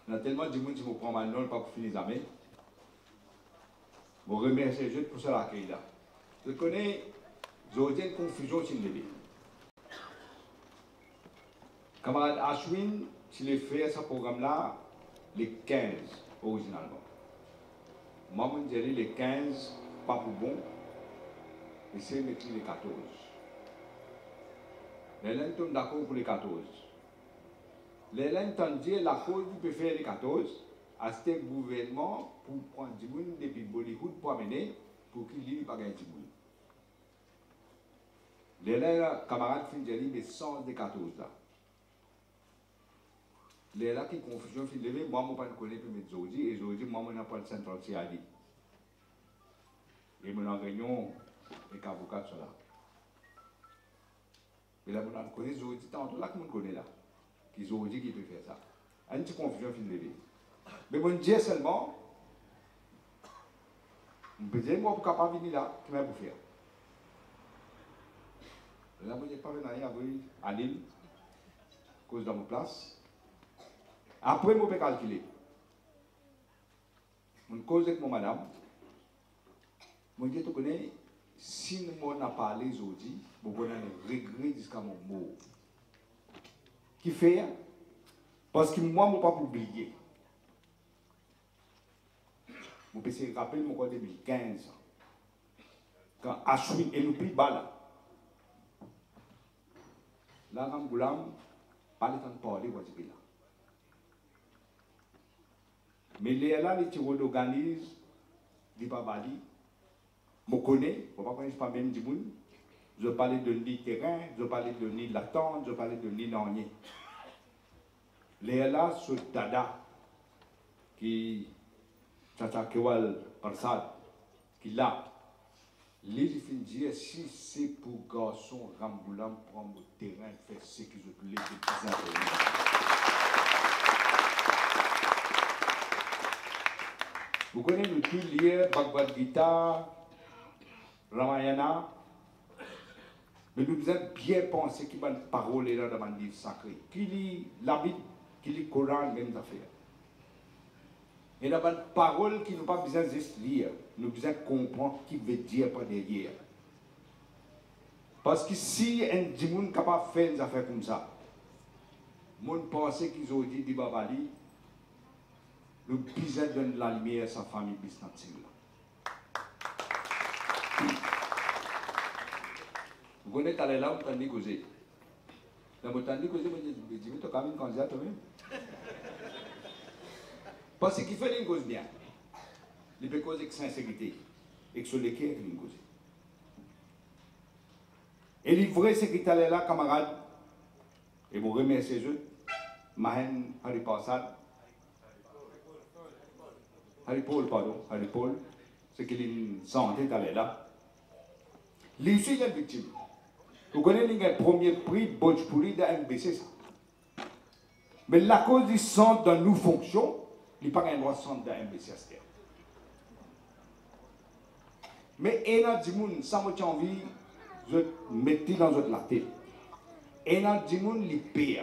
Il y a tellement de gens qui me prennent mal, non, pas pour finir les amis. Je remercie les gens pour ça l'accueil là. Je connais, j'ai une confusion sur le bébé. Camarade Ashwin, s'il a fait ce programme-là, les 15 originalement. Moi, je dirais les 15, pas pour bon, et c'est mettre les 14. Les gens sont d'accord pour les 14. Les gens ont dit la cause peut faire les 14 à ce gouvernement pour prendre du monde depuis Bollywood pour amener pour qu'il n'y ait pas de monde. Les camarades finissent de dire mais sans des 14 là. Les là qui confusion fin levé, moi je ne connais pas mes Zodi et Zodi moi je n'ai pas le central CAD. Et je me réunion avec avocat sur là. Mais là je connais Zodi, tant là que je connais là. Qui Zodi qui peut faire ça. Une petite confusion fin levé. Mais je dis seulement, je peux dire moi pour capable venir là, qui m'a pour faire. Là je n'ai pas venu à Lille, à cause de mon place. Après, je peux calculer. Je cause avec mon madame. Je dis que si nous n'avons pas parlé aujourd'hui, nous avons un regret jusqu'à mon mot. Qui fait? Parce que moi, je ne peux pas oublier. Je peux me rappeler en 2015. Quand Ashwin est le plus bas là. Là, je ne pas le temps de parler de là. Mais là, les tiroirs organisent, les babali, je connais, je ne connais pas même du monde. Je parlais de l'île terrain, je parlais de l'île latente, je parlais de l'île ornier. Les là, ce dada, qui, Tata Kewal Parsad, qui là, l'île fin dire si c'est pour garçon Ramboulam prendre le terrain, faire ce qu'ils ont voulu, c'est vous connaissez le tout lire Bhagavad Gita, Ramayana, mais nous devons bien penser qu'il y a une parole là dans le livre sacré. Qui lit la Bible, qui lit le Coran, même affaire. Et il y a une parole qui nous pas besoin de juste lire, nous devons comprendre ce qu'il veut dire par derrière. Parce que si un monde est capable de faire des affaires comme ça, mon pensée qu'ils ont dit Babali, le besoin de la lumière à sa famille business. Vous connaissez allé là, vous avez causé. Vous avez causé, vous avez dit, tu as quand même candidat toi-même. Parce qu'il fait une cause bien. Il peut causer avec sincérité. Et que sur lesquels il cause. Et les vrais secrétaires là, camarades, et vous remerciez eux, Mahen Haripasad. Haripol, pardon, Haripol, c'est qu'il est santé d'aller là. L'issue est victime. Vous connaissez le premier prix Bojpuri de MBC ça. Mais la cause du centre dans nos fonctions, il n'y a pas un droit de centre de MBC. Mais il y a des gens qui ont envie de mettre dans la tête. Il y a des gens qui payent.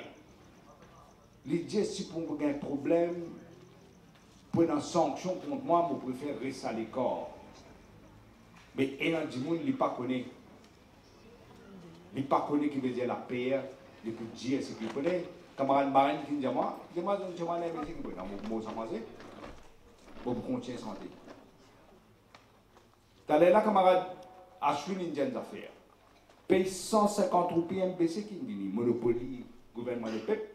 Ils disent si pour un problème, pour une sanction contre moi, je préfère rester à l'écart. Mais il y a des gens qui ne connaissent pas. Ils ne connaissent pas qui veut dire la paix, ils peuvent dire ce qu'ils connaissent. Camarade Marine qui dit moi, je ne sais pas si vous avez pour continuer santé. Tu là, camarade, Ashwin Indian affaires. Paye 150 roupies MBC qui dit monopoly, gouvernement de peuple.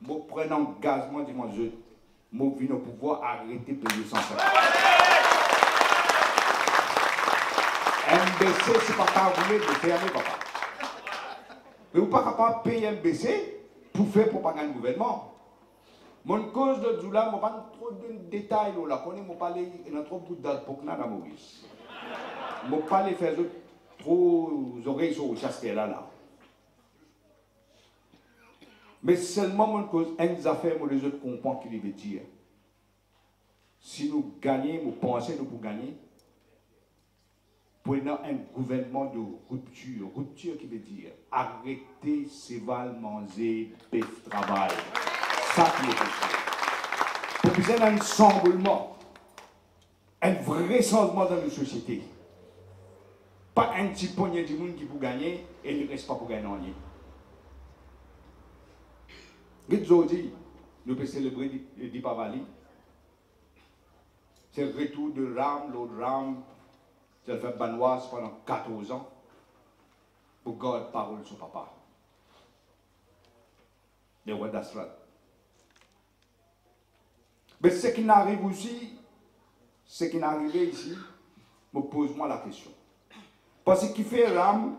Je prends un engagement, dis-moi, je viens au pouvoir arrêter de payer 150. MBC, c'est pas capable de fermer, papa. Mais vous n'êtes pas capable de payer MBC pour faire propagande gouvernement. Mon cause de Zoula, je ne pas trop de détails là. Je ne parler dans trop de dates pour dans Maurice. Je ne pas faire trop oreilles sur le chastel là. Mais seulement mon cause, une affaire, moi les autres comprennent ce qu'il veut dire. Si nous gagnons, nous pensons nous pour gagner. Prenons un gouvernement de rupture. Rupture qui veut dire arrêter, séval, manger, bœuf, travail. Ça qui est possible. besoin d'un chamboulement, un vrai changement dans nos sociétés. Pas un petit poignet de monde qui peut gagner et il ne reste pas pour gagner rien. Aujourd'hui, nous pouvons célébrer Dipavali. C'est le retour de Ram, l'autre Ram, c'est le fait Banoise pendant 14 ans pour garder parole sur papa. Le roi d'Asrat. Mais ce qui n'arrive aussi, ce qui n'arrive ici, me pose-moi la question. Parce que qui fait Ram,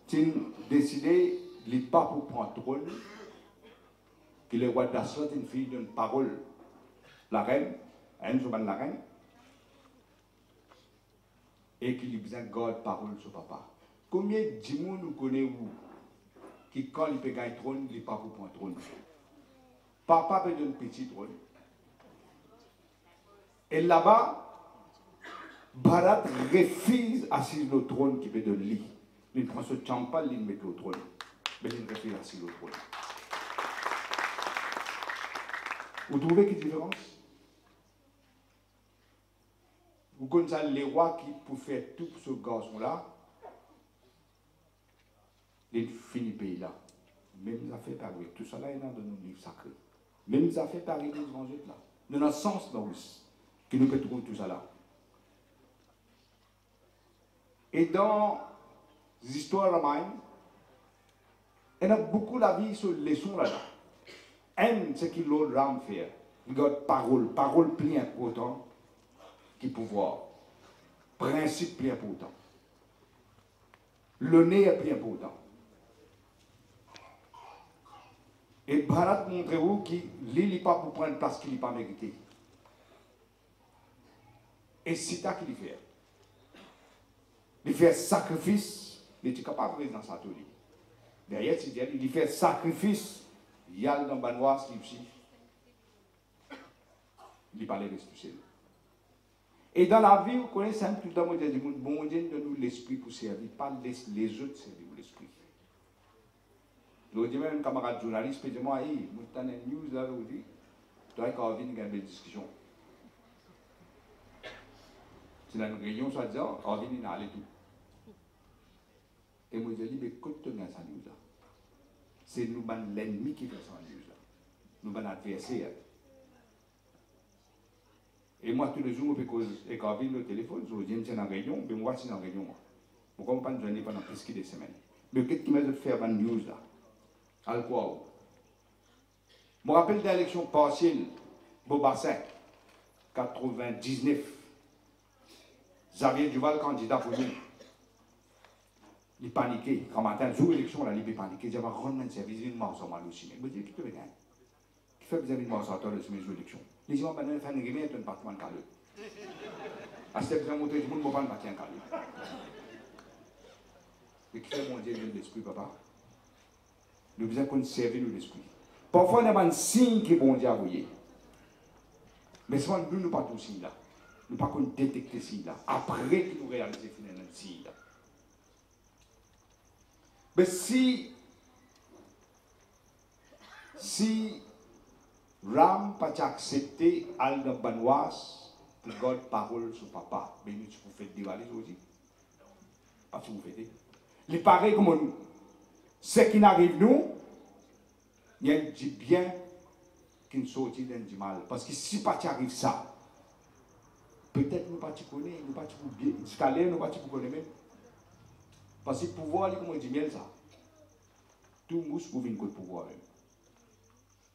c'est décidé, il n'est pas pour prendre trône, que le roi d'Asrat est une fille d'une parole, la reine, la reine, et qu'il a besoin de garder parole sur papa. Combien de gens nous connaissez-vous qui, quand il peut gagner trône, il n'est pas pour prendre trône? Papa peut donner un petit trône. Et là-bas, Bharat refuse d'assis le trône qui peut donner lui. Il prend ce champagne, il met au trône. Mais il refuse d'assis le trône. Vous trouvez quelle différence? Vous connaissez les rois qui, pour faire tout ce garçon-là, ils finissent pays là. Même ça fait pareil. Tout ça là est dans nos livres sacrés. Même ça fait pareil dans nos livres là. Dans notre sens, là aussi, que nous pouvons trouver tout ça là. Et dans les histoires romaines, il y a beaucoup la vie sur les leçons là-dedans. Un, ce que l'autre Ram fait. Il garde parole. Parole plus important que pouvoir. Principe plus important. Le nez est plus important. Et Bharat montre-vous qu'il n'est pas pour prendre place qu'il n'est pas mérité. Et c'est ça qu'il fait. Il fait sacrifice, il est capable de dans sa tournée. Derrière, il fait sacrifice, il y a dans Banoise, il n'est pas les ressusciter. Et dans la vie, vous connaissez un peu tout le temps, dit, bon Dieu donne-nous l'esprit pour servir, pas les autres servir l'esprit. Je dis même un camarade journaliste, il dit moi, hey, vous avez une news là, vous dites, tu as une discussion. C'est dans une réunion, soit disant, Corvin, il a allé tout. Et moi, je dis, mais écoute, tu as ça news là. C'est nous, l'ennemi qui fait ça news là. Nous, l'adversaire. Et moi, tous les jours, je peux Corvin le téléphone, je dis, c'est dans une réunion, mais moi, c'est dans une réunion. Pourquoi je ne peux pas pendant plus que des semaines? Mais qu'est-ce qui m'a fait faire une news là? À quoi? Je me rappelle de l'élection partielle, Bobassin, 99. Xavier Duval, candidat pour nous. Il paniquait. Quand matin, jour d'élection, il paniquait. Il disait, rendre un service, il m'a mal aussi. Je me dis, qui te regarde? Qui fait vous avez une mort sur le jour d'élection? Les gens, maintenant, ils font une réunion, ils ne partent pas en calme. À cette époque, tout le monde ne va pas partir en calme. Mais qui fait mon Dieu de l'esprit, papa? Nous devons conserver l'esprit. Parfois, on a un signe qui est bon Dieu à vous. Mais souvent, nous ne pas tous signe là. Nous ne pas détecter ce signe là. Après que nous réalisons finalement le signe là. Mais si Ram n'a pas accepté Al de Banoise pour garder parole sur papa, mais nous pouvons faire des valises aussi. Parce que vous faites. Il paraît comme nous. Ce qui n'arrive nous, il y a du bien qui nous sortit d'un du mal. Parce que si pas arrive ça, peut-être nous ne pas connaître, nous ne pas bien, jusqu'à l'air, nous ne pas connaître même. Parce que le pouvoir, comme on dit bien ça, tout le monde peut venir contre le pouvoir.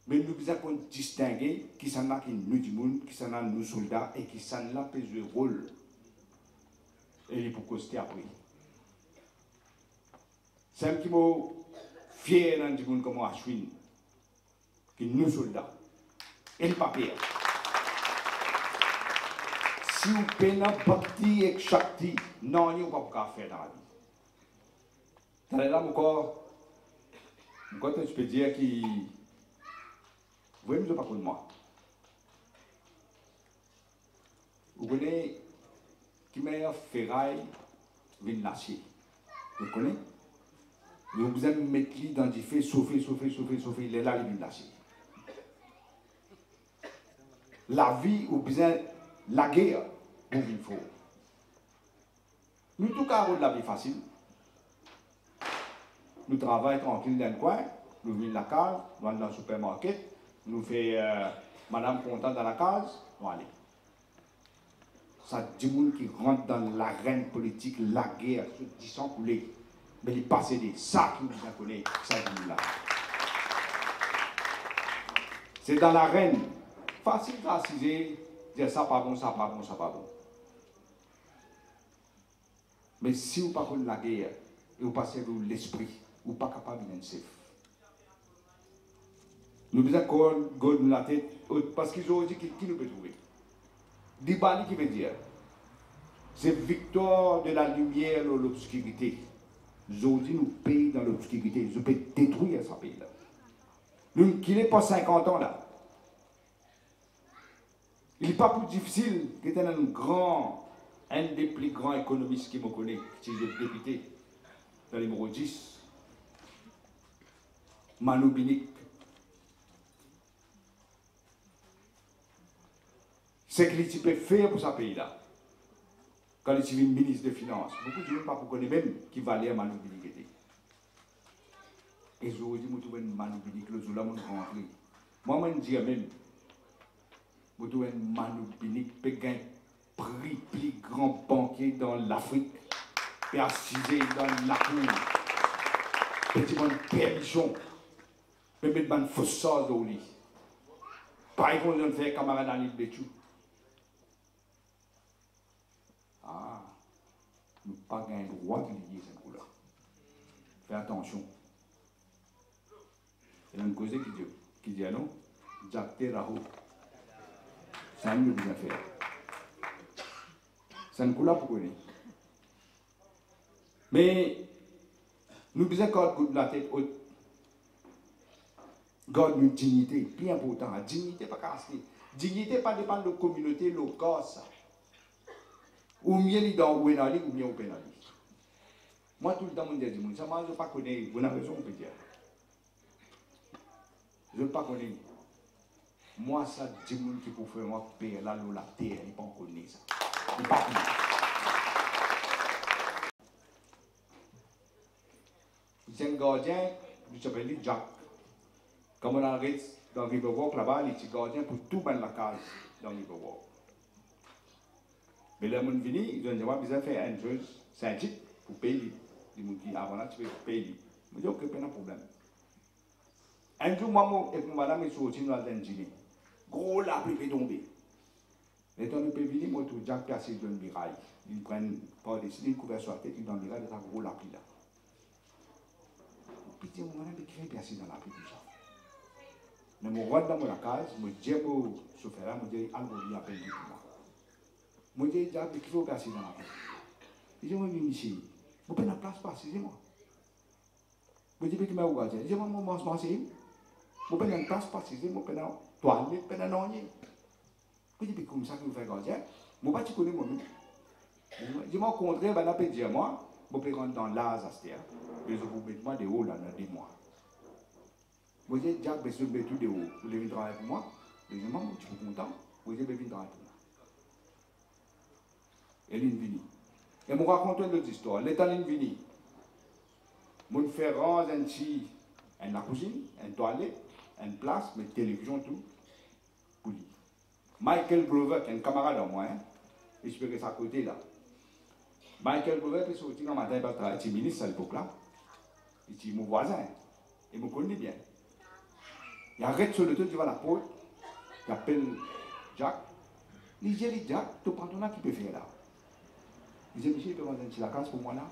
Mais nous devons distinguer qui sont là qui nous du monde, qui sont là nous soldats et qui sont là qui jouent le rôle. Et il faut coster après. C'est un qui m'a fier dans le monde comme Ashwin, qui nous soldats. Et le papier. Si vous prenez Bhakti et Shakti, non, il n'y a pas de faire dans la vie. C'est là encore, je peux dire que vous voyez, je ne sais pas pour moi. Vous connaissez qui m'a ferraille vient lâcher. Vous connaissez? Vous avez mettre dans du fait, chauffer, il est là, il vient lâcher. la vie ou bien la guerre pour vivre fort. Nous, tout cas, la vie facile. Nous travaillons tranquille dans le coin, nous venons de la case, nous allons dans le supermarché, nous faisons madame contente dans la case, nous allons. Ça dit monde qui rentre dans l'arène politique, la guerre, ce 10 ans coulés. Mais il passe des sacs qui nous connaissent, ça dit là. C'est dans l'arène. Facile d'assiser, dire ça pas bon, ça pas bon, ça pas bon. Mais si vous ne parlez pas de la guerre, et vous passez de l'esprit, vous n'êtes pas capable de safe. Nous devons encore la tête, parce qu'ils ont dit qui nous peut trouver. Dibali qui veut dire, c'est victoire de la lumière dans l'obscurité. Aujourd'hui, nous payons dans l'obscurité. Je peux détruire ce pays-là. Nous, qui n'est pas 50 ans là. Il n'est pas plus difficile que un des plus grands économistes qui me connaît, qui est député dans les numéro 10, Manu Binik. C'est qu'il peut faire pour ce pays-là. Quand il est ministre des Finances, beaucoup de gens ne pas connaître même qui valait Manu Binik était. Et je vous dis, je trouve Manu Binik, le jour là, je suis rentré. Moi, je dis même, je trouve Manu Binik peut gagner prix plus grand banquier dans l'Afrique, et assisé dans la cour, petit bon permission, peut mettre une fausse sauce au lit. Pas exemple, on fait camarade Anil Béchou. Ah, nous n'avons pas le droit de lier cette couleur. Fais attention. Il y a une cause qui dit non, Jacques Raho. C'est un mieux bien faire. C'est une couleur pour connaître. Mais nous devons garder la tête haute. Garde une dignité, plus important. La dignité pas cassée. Dignité pas dépend de la communauté locale. Ou mieux les dans ou bien ou bien au pénal. Moi tout le temps je dis ça moi je pas connais, vous avez raison on peut dire. Je ne pas connais. Moi ça dit monde qui pour faire moi payer la terre, il pas connaît ça. Il pas connaît. C'est un gardien, il s'appelle Jack. Comme on arrive dans Riverwalk là-bas, il est gardien pour tout dans la case dans Riverwalk. Mais là, mon vini, ils ont dit, moi, besoin de faire une chose, c'est un type pour payer. Ils m'ont dit, avant là, tu peux payer. Je me dis, ok, pas de problème. Un jour, moi, et madame, ils sont sortis dans le dîner. Gros, la pluie est tombée. Et quand ils peuvent venir, moi, tout Jack placé dans le mirail. Ils prennent, par décider, ils couvrent sur la tête, ils dans le mirail, ils ont gros la pluie là. Petit moment, ils crient placé dans la pluie tout ça. Mais je rentre dans la case, je dis au chauffeur, je dis, allez, à peine du tout. Je dis, il faut passer dans la place. Je dis, moi, monsieur, vous pouvez la place passer, c'est moi. Je dis, mais où est-ce que je dis, moi, je suis vous pouvez la place passer, c'est moi, je suis toilette, je suis non. Je dis, comme ça que vous faites gardien, je ne sais pas si vous connaissez moi. Je dis, moi, au contraire, je peux dire, moi, je peux rentrer dans l'âge à cette heure, et je vous mets moi de haut là, dans des mois. Je dis, Jack, je vais tout de haut, vous devez travailler pour moi. Je dis, moi, je suis content, vous devez venir travailler pour moi. Elle est venue. Et je raconte une autre histoire. L'état est venu. Je fais rendre la cuisine, une toilette, une place, une télévision, tout. Pour lui. Michael Glover, qui est un camarade à moi, et je peux que ça à côté là. Michael Glover est sorti dans le matin, il va travailler ministre à l'époque là. Il est mon voisin. Il me connaît bien. Il arrête sur le toit, il va à la porte. Il appelle Jack. Il dit, Jack, tu prends ton qui peut faire là. Il dit, monsieur, il peut vendre la case pour moi là.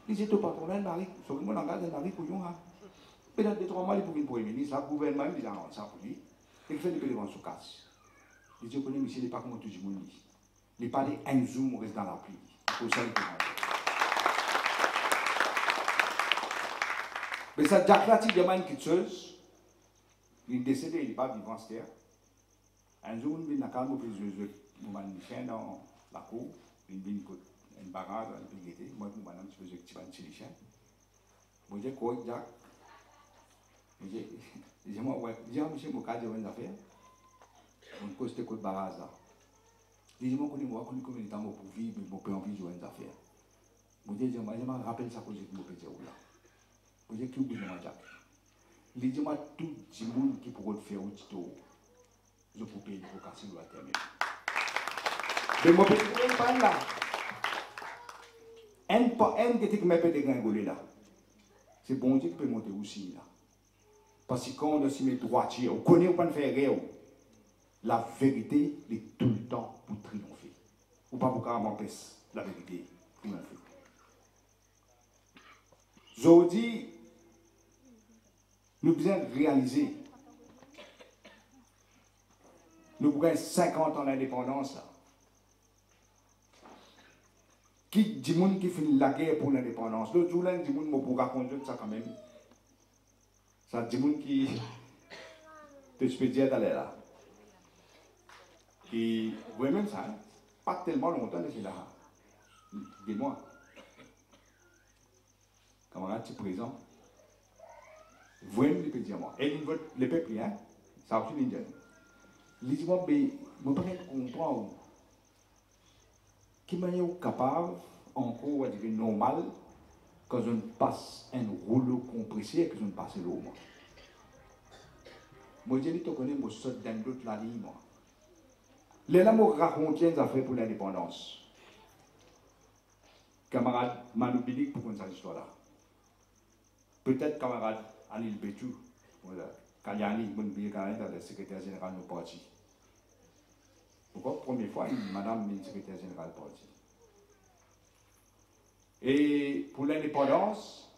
Il dit, tu patron là, Marie, sur le monde en garde, Marie pour nous. Peut-être 2-3 mois, il peut venir pour le ministre, le gouvernement, il a rendu ça pour lui. Et il fait des vendre sous casse. Il dit, je connais, monsieur, il n'est pas comme tout le monde. Il parle un zoom, on reste dans la pluie. Pour ça, il peut rentrer. Mais ça, Jack là, il demande quelque chose. Il est décédé, il n'est pas vivant, c'est-à-dire. Un jour, il vient à calme, il fait un chien dans la cour. Il vient une barrage, il vient guetter. Moi, madame, je faisais un petit chien. Je dis, quoi, Jack? Je dis, moi, ouais. Je dis, monsieur, mon cas, j'ai une affaire. On cause de côte barrage là. Les gens connaissent moi, connaissent combien de temps pour vivre, mais mon père envie de jouer des affaires. Moi, je me rappelle ça que j'ai dit, mon père là. Moi, j'ai qui oublie mon Jack. Les gens, tout le monde qui pourrait faire un tuto, je peux payer pour casser le terme. Mais mon père, il pas là. Un qui est même pas dégringolé là. C'est bon Dieu qui peut monter aussi là. Parce que quand on se met droitier, on connaît ou pas de faire rien. La vérité est tout le temps pour triompher. Ou pas pour carrément empêcher la vérité triompher. Je dis, nous devons réaliser, nous avons 50 ans d'indépendance. Qui dit monde qui finit la guerre pour l'indépendance? L'autre jour, là, dit monde pour raconter ça quand même. Ça dit monde qui te peux dire d'aller là. Et vous voyez même ça, hein? Pas tellement longtemps de là. Dis-moi. Camarade, tu es présent. Vous voyez, il peut dire moi. Et il vote le peuple, hein? Ça aussi l'Indien. Il dit moi, mais je ne peux pas comprendre. Qui est capable, encore, on va dire normal, quand on passe un rouleau compressé et que on passe l'eau. Moi, je dis, tu connais, je saute dans l'autre la ligne, moi. Les là, je raconte des affaires pour l'indépendance. Camarade Manu Bilik pour qu'on sache histoire-là. Peut-être camarade Anil Betou, Kaliani, le secrétaire général de nos partis. Pourquoi première fois, madame est secrétaire générale du parti. Et pour l'indépendance,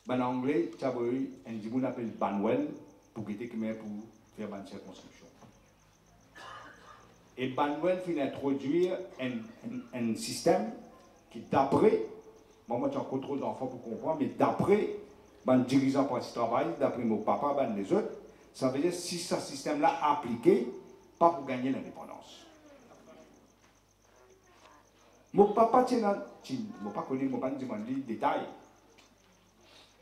en anglais, tu as eu un dit qu'on appelle Banwell pour quitter pour faire une circonscription. Et Banwell finit introduire un système qui, d'après, moi j'ai encore trop d'enfants pour comprendre, mais d'après les dirigeants parti travail, d'après mon papa, les autres, ça veut dire si ce système-là appliqué, pas pour gagner l'indépendance. Mon papa, je ne pas connaître, je ne sais pas les détails.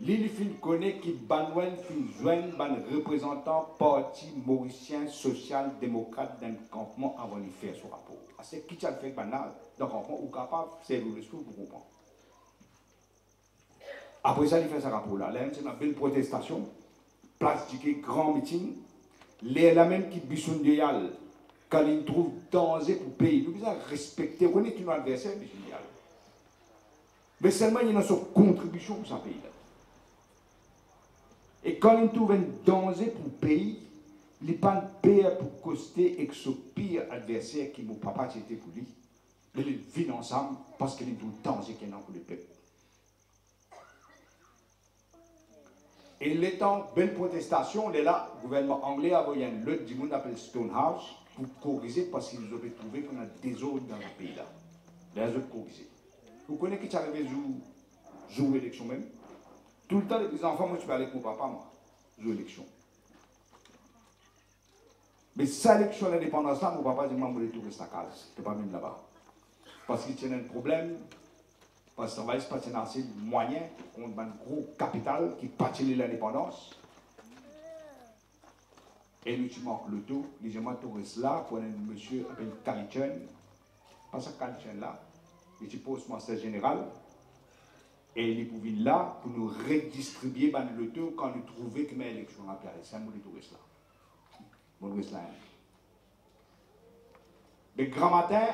L'île connaît qui Banwell joint un représentant parti mauricien social-démocrate d'un campement avant de faire ce rapport. C'est qui a fait banal d'un campement ou capable, c'est le reste pour comprendre. Après ça, il fait ce rapport-là. Là, c'est une belle protestation, place du grand meeting. Les là même qui bisson de yal, quand ils trouvent danger pour payer, nous devons respecter, on est un adversaire, mais seulement il y a une contribution pour ce pays-là. Et quand ils trouvent un danger pour le pays, ils ne pas payer pour coster avec ce pire adversaire qui mon papa était pour lui. Mais ils vivent ensemble parce qu'ils trouvent danger qu'il y a pour le peuple. Et l'étant belle protestation, là, le gouvernement anglais a envoyé un autre du monde appelé Stonehouse pour corriger parce qu'ils avaient trouvé qu'on a des autres dans le pays là. Les autres corriger. Vous connaissez qui est arrivé jour l'élection même? Tout le temps, les enfants, moi je suis allé avec mon papa, moi, jour l'élection. Mais cette élection d'indépendance là, mon papa dit moi je voulais tout rester à case. Je ne peux pas même là-bas. Parce qu'il y a un problème. Parce que ça va se passer dans ces moyens, on a un gros capital qui patine l'indépendance. Et nous, tu manques le tout, les gens touristes là, pour un monsieur appelé Kalichen, pas ça Kalichen là, mais tu poses master général, et il est pour venir là, pour nous redistribuer le tout quand nous trouvons que l'élection a appelé. C'est un mot de touristes là. Mon touriste là. Le grand matin,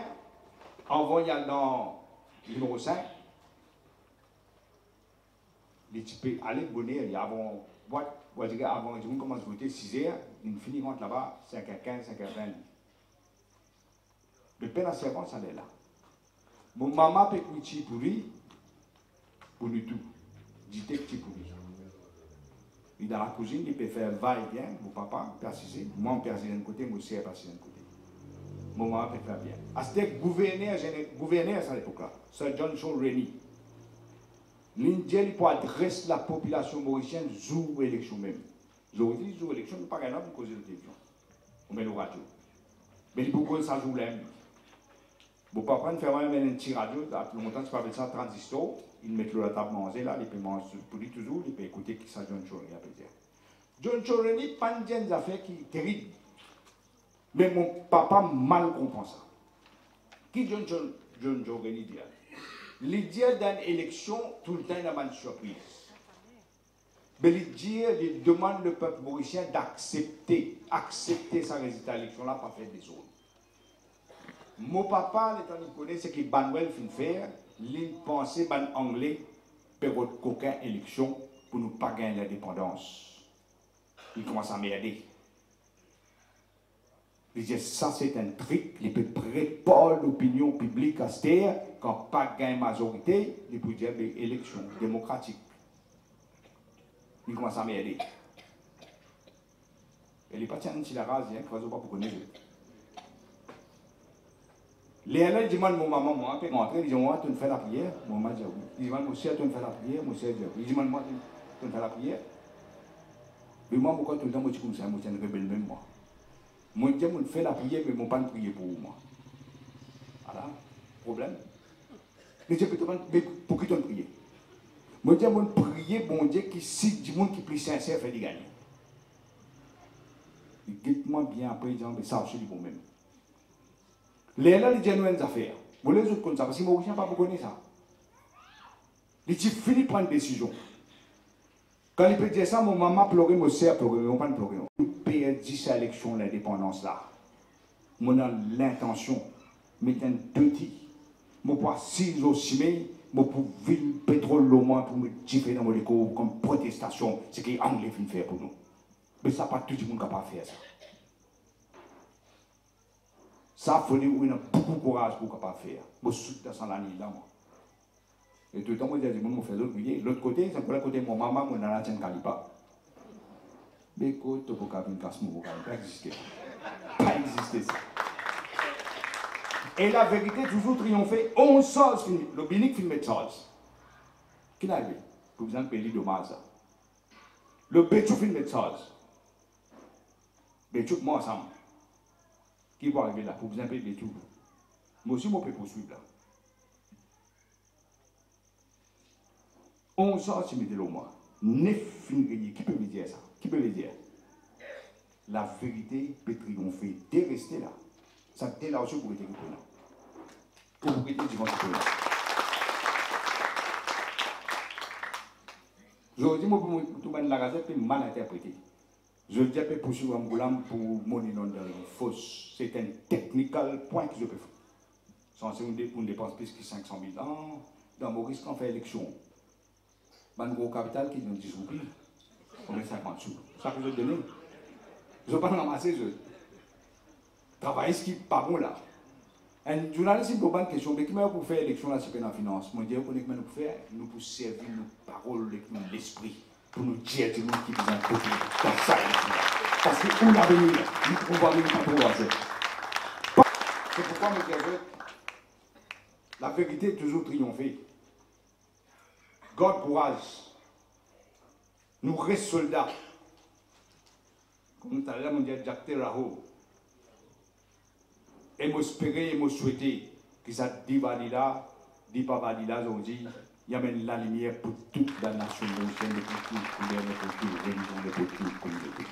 envoyé dans le numéro 5, les types allaient bonner, il y a avant, avant, je commence à voter 6h, ils finissent rentre là-bas, 5h15, 5h20. Le peine à servant, ça est là. Mon maman peut coucher pour lui, pour nous tout. Dit-il petit pour lui. Il est dans la cuisine, il peut faire va-et-vient, mon papa peut assister, moi je peux assister d'un côté, mon sœur peut assister d'un côté. Mon maman peut faire bien. C'était gouverneur à cette époque-là, Sir John Shaw Rennie. L'Indien pour adresser la population mauricienne jour élection même. J'aurais dit jour élection, mais pas grave pour causer de télévision. On met le radio. Mais il faut que ça joue là. Mon papa ne fait même un petit radio, longtemps tu parles de ça transistor, il met le la table manger là, il peut manger pour lui toujours, il peut écouter qui ça John Shaw, il peut dire. John Choreni, pas une affaire qui est terrible. Mais mon papa mal comprend ça. Qui John Choreni dit? Il dit dans l'élection, tout le temps, il y a une surprise. Mais il demande le peuple mauricien d'accepter sa résultat à l'élection là, pas faire des autres. Mon papa, l'état il connaît ce qu'il Banwell fin faire, il pensait ban anglais pour aucune élection pour ne pas gagner l'indépendance. Il commence à merder. Il dit ça c'est un truc, il peut préparer l'opinion publique à cette terre, quand pas gagner majorité, il peut dire élection démocratique. Il commence à merder. Elle n'est pas tienne si la race, il ne faut pas pour connaître. Les élèves disent, mon maman, moi, après rentrer, ils disent, moi, tu me fais la prière. Mon maman dit oui. Ils disent, moi, monsieur, tu me fais la prière. Monsieur dit oui. Ils disent, moi, tu me fais la prière. Mais moi, pourquoi tout le temps, moi, je suis comme ça, moi, je suis un rebelle même, moi. Moi, je dis, moi, je fais la prière, mais moi, pas de prier pour moi. Voilà, problème. Mais je peux te demander, mais pour qui tu me prier? Moi, je dis, moi, prier, bon Dieu, qui si du monde qui prie sincère, fait des gagner. Dites-moi bien après, ils disent, mais ça, je dis bon même. Les là, ils disent nous une affaire. Vous les autres comme ça, parce que moi, je n'ai pas beaucoup ça. Ils disent, fini de prendre une décision. Quand il peut dire ça, mon maman pleurait, mon sœur pleurait, on ne pas pleurer. Nous payons 10 élections l'indépendance là. Moi, dans l'intention, mettre un petit, moi, pour 6 au cimé, moi, pour vivre le pétrole au moins, pour me tirer dans mon écho comme protestation, c'est ce que les Anglais viennent faire pour nous. Mais ça, pas tout le monde capable de faire ça. Ça, il faut dire qu'on a beaucoup de courage pour capable de faire. Je suis dans l'année là, moi. Et tout le temps, moi, je dis, moi, je fais l'autre côté, c'est pour le côté de mon maman, moi, dans la tienne calipa. Mais écoute, tu peux pas une casse, mon pas exister. Pas exister ça. Et la vérité, toujours triompher. On sort, le binique film de Charles. Qui l'a vu? Pour exemple, pays de Maza. Le Béchou film de Charles. Béchou, moi, ensemble. Qui va arriver là? Pour exemple, Béchou. Moi aussi, je peux poursuivre là. On sort, si mettez-le moi. 9 films qui peut me dire ça? Qui peut me dire? La vérité peut triompher. Dès rester là. Ça te là aussi pour être là. Pour être devant ce là. Je dis, moi, pour tout le monde, la gazette est mal interprétée. Je dis, je peux poursuivre un boulam pour mon nom de fausse. C'est un technical point que je peux faire. Sans on dépense plus que 500 000 ans. Dans Maurice, quand on fait élection, un gros capital qui nous dit roupies, on met 50 sous. Ça que je vais donner. Je ne vais pas ramasser, je travaille ce qui n'est pas bon là. Un journaliste, il me pose une question, mais comment pour faire l'élection là, c'est pas dans la finance? Moi, je dis, comment nous pour faire? Nous pour servir nos paroles, l'esprit, pour nous dire que nous qui nous en côté dans ça. Parce que où l'avenir, nous pouvons voir pas pouvoir faire. C'est pourquoi, mes frères, la vérité est toujours triomphée. God courage. Nous restons soldats. Comme tout à l'heure, on dit Jack Terraho. Et moi espérer et moi souhaiter que ça dit pas là, aujourd'hui, il y a même la lumière pour toute la nation, pour toute la religion, pour toute la communauté.